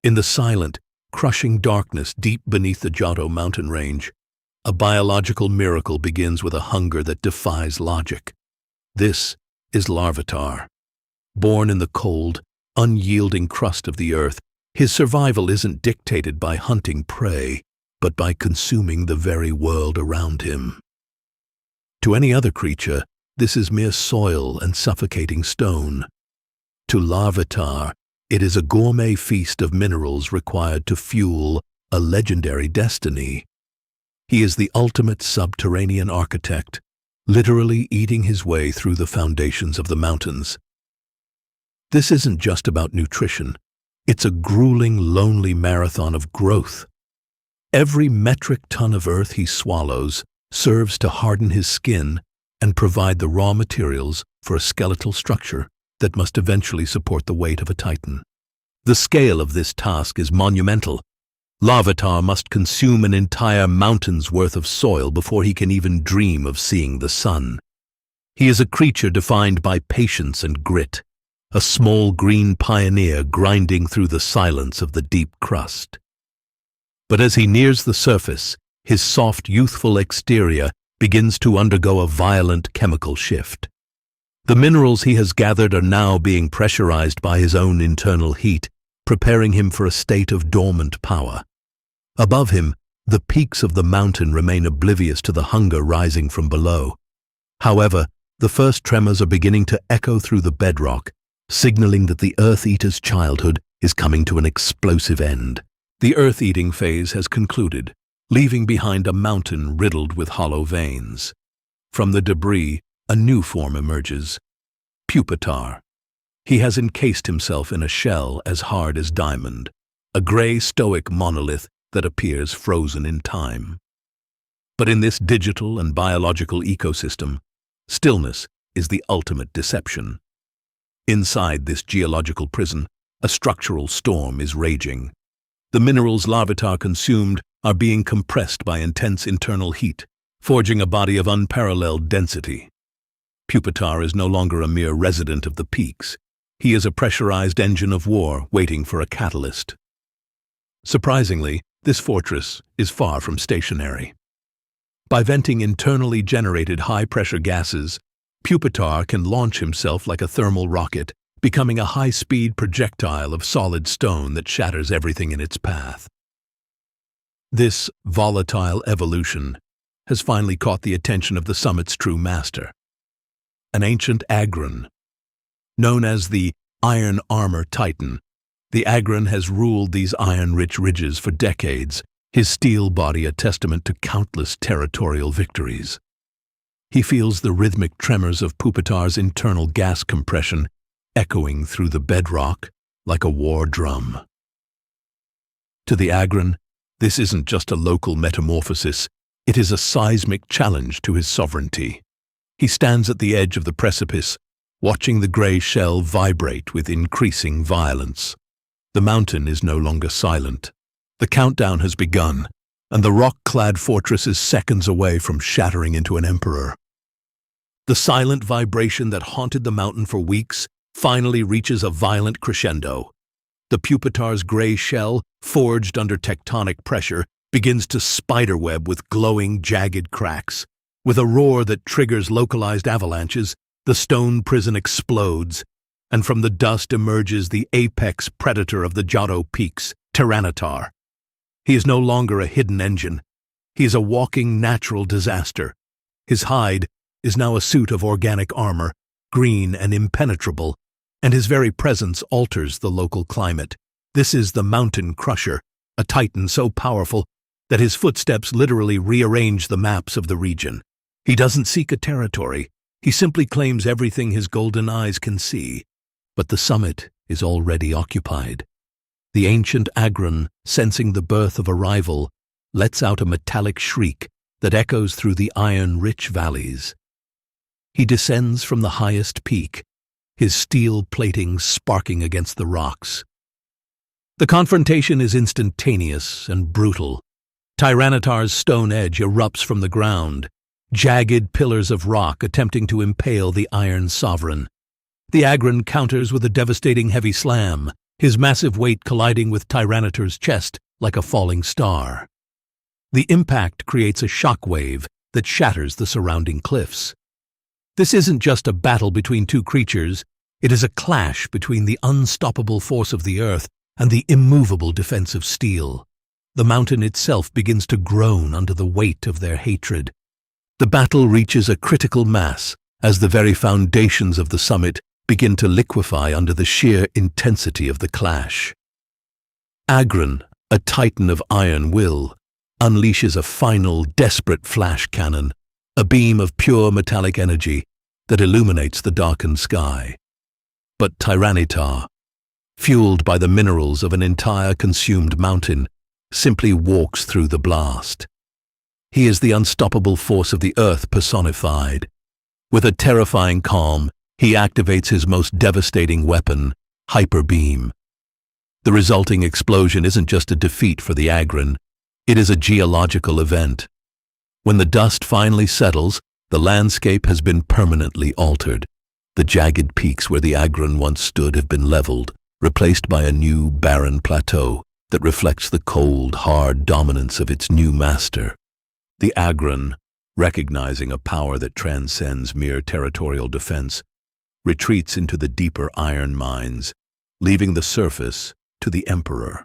In the silent, crushing darkness deep beneath the Johto mountain range, a biological miracle begins with a hunger that defies logic. This is Larvitar. Born in the cold, unyielding crust of the earth, his survival isn't dictated by hunting prey, but by consuming the very world around him. To any other creature, this is mere soil and suffocating stone. To Larvitar, it is a gourmet feast of minerals required to fuel a legendary destiny. He is the ultimate subterranean architect, literally eating his way through the foundations of the mountains. This isn't just about nutrition. It's a grueling, lonely marathon of growth. Every metric ton of earth he swallows serves to harden his skin and provide the raw materials for a skeletal structure that must eventually support the weight of a titan. The scale of this task is monumental. Larvitar must consume an entire mountain's worth of soil before he can even dream of seeing the sun. He is a creature defined by patience and grit, a small green pioneer grinding through the silence of the deep crust. But as he nears the surface, his soft, youthful exterior begins to undergo a violent chemical shift. The minerals he has gathered are now being pressurized by his own internal heat, preparing him for a state of dormant power. Above him, the peaks of the mountain remain oblivious to the hunger rising from below. However, the first tremors are beginning to echo through the bedrock, signaling that the Earth-Eater's childhood is coming to an explosive end. The Earth-eating phase has concluded, leaving behind a mountain riddled with hollow veins. From the debris, a new form emerges, Pupitar. He has encased himself in a shell as hard as diamond, a gray stoic monolith that appears frozen in time. But in this digital and biological ecosystem, stillness is the ultimate deception. Inside this geological prison, a structural storm is raging. The minerals Larvitar consumed are being compressed by intense internal heat, forging a body of unparalleled density. Pupitar is no longer a mere resident of the peaks. He is a pressurized engine of war waiting for a catalyst. Surprisingly, this fortress is far from stationary. By venting internally generated high-pressure gases, Pupitar can launch himself like a thermal rocket, becoming a high-speed projectile of solid stone that shatters everything in its path. This volatile evolution has finally caught the attention of the summit's true master, an ancient Agron. Known as the Iron Armor Titan, the Agron has ruled these iron-rich ridges for decades, his steel body a testament to countless territorial victories. He feels the rhythmic tremors of Pupitar's internal gas compression echoing through the bedrock like a war drum. To the Agron, this isn't just a local metamorphosis, it is a seismic challenge to his sovereignty. He stands at the edge of the precipice, watching the gray shell vibrate with increasing violence. The mountain is no longer silent. The countdown has begun, and the rock-clad fortress is seconds away from shattering into an emperor. The silent vibration that haunted the mountain for weeks finally reaches a violent crescendo. The Pupitar's gray shell, forged under tectonic pressure, begins to spiderweb with glowing, jagged cracks. With a roar that triggers localized avalanches, the stone prison explodes, and from the dust emerges the apex predator of the Johto Peaks, Tyranitar. He is no longer a hidden engine. He is a walking natural disaster. His hide is now a suit of organic armor, green and impenetrable, and his very presence alters the local climate. This is the Mountain Crusher, a titan so powerful that his footsteps literally rearrange the maps of the region. He doesn't seek a territory. He simply claims everything his golden eyes can see. But the summit is already occupied. The ancient Agron, sensing the birth of a rival, lets out a metallic shriek that echoes through the iron-rich valleys. He descends from the highest peak, his steel plating sparking against the rocks. The confrontation is instantaneous and brutal. Tyranitar's stone edge erupts from the ground, jagged pillars of rock attempting to impale the Iron Sovereign. The Agron counters with a devastating heavy slam, his massive weight colliding with Tyranitar's chest like a falling star. The impact creates a shock wave that shatters the surrounding cliffs. This isn't just a battle between two creatures, it is a clash between the unstoppable force of the earth and the immovable defense of steel. The mountain itself begins to groan under the weight of their hatred. The battle reaches a critical mass as the very foundations of the summit begin to liquefy under the sheer intensity of the clash. Agron, a titan of iron will, unleashes a final, desperate flash cannon, a beam of pure metallic energy that illuminates the darkened sky. But Tyranitar, fueled by the minerals of an entire consumed mountain, simply walks through the blast. He is the unstoppable force of the earth personified. With a terrifying calm, he activates his most devastating weapon, Hyper Beam. The resulting explosion isn't just a defeat for the Agron, it is a geological event. When the dust finally settles, the landscape has been permanently altered. The jagged peaks where the Agron once stood have been leveled, replaced by a new barren plateau that reflects the cold, hard dominance of its new master. The Agron, recognizing a power that transcends mere territorial defense, retreats into the deeper iron mines, leaving the surface to the Emperor.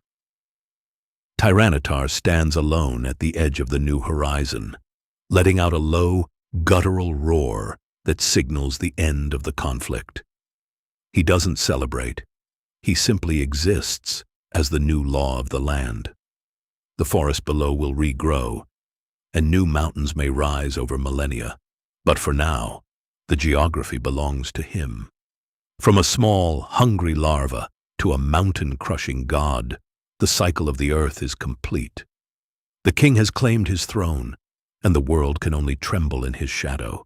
Tyranitar stands alone at the edge of the new horizon, letting out a low, guttural roar that signals the end of the conflict. He doesn't celebrate. He simply exists as the new law of the land. The forest below will regrow, and new mountains may rise over millennia. But for now, the geography belongs to him. From a small, hungry larva to a mountain-crushing god, the cycle of the earth is complete. The king has claimed his throne, and the world can only tremble in his shadow.